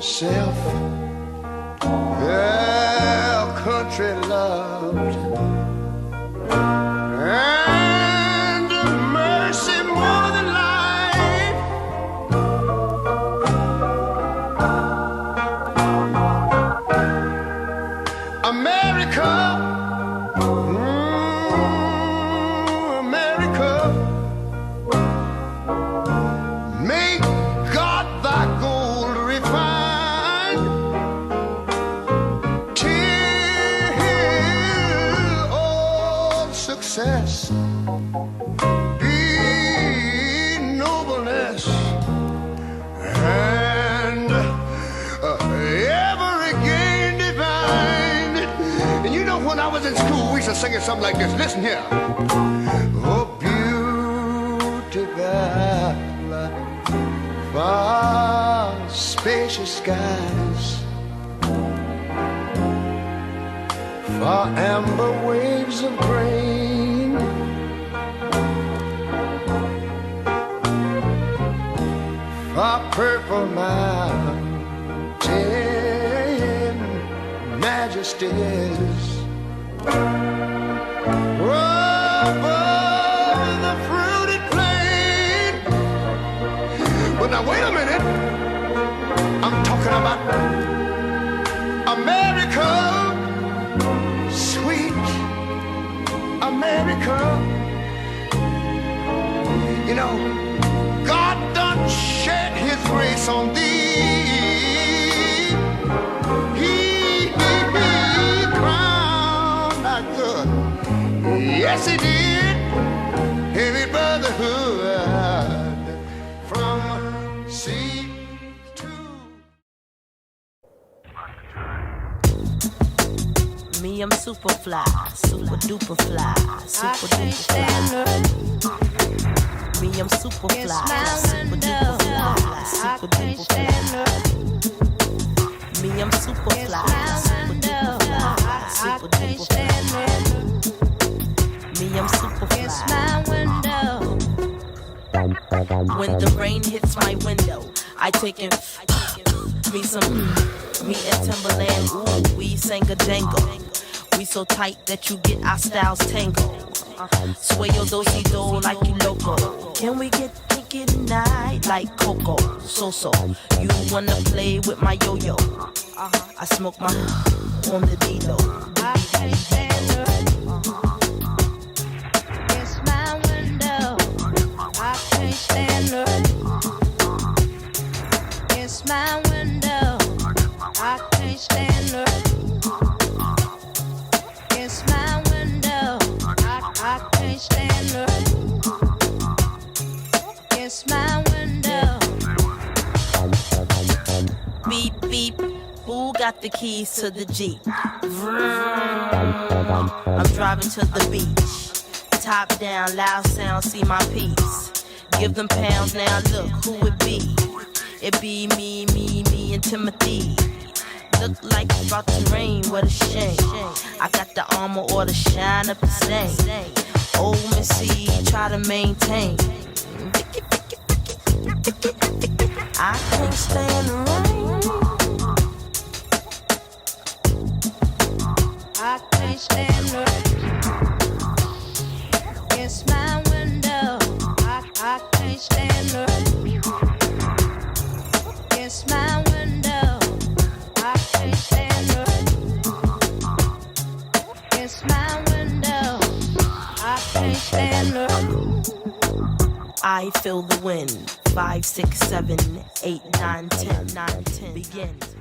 self. Well, country loved and mercy more than life. America, America, make God thy gold refined till all success be nobleness and ever again divine. And you know, when I was in school, we used to sing it something like this. Listen here. Oh, beautiful, far spacious skies, far amber waves of grain, far purple mountain majesties, above the fruited plain. But now wait a minute, I'm talking about America, sweet America. You know, God done shed his grace on thee. He crowned thy good. Yes, he did. Heavy brotherhood from sea to... Me, I'm super fly, super duper fly, super duper fly. Me, I'm super fly, super duper fly, super duper fly. Me, I'm super fly, super duper fly, super duper fly. Me, I'm super fly. When the rain hits my window, I take in me some me and Timberland. Ooh, we sang a jangle. We so tight that you get our styles tangled. Sway your do-si-do like you loco. Can we get kinky tonight like Coco? So, you wanna play with my yo-yo? I smoke my on the D-Lo. I can't stand her. It's my window. I can't stand her. It's my window. I can't stand her. It's my window. I can't stand her. It's my window. Beep, beep. Who got the keys to the Jeep? Vroom. I'm driving to the beach. Top down, loud sound, see my piece. Give them pounds now, look who it be. It be me, and Timothy. Look like it's about to rain, what a shame. I got the armor or the shine up the same. Old Missy, try to maintain. I can't stand the rain. I can't stand the rain. It's my window. I can't stand the rain. It's my window. I can't stand the rain. It's my window. I can't stand the rain. I feel the wind. 5, 6, 7, 8, 9, 10, 9, 10 begins.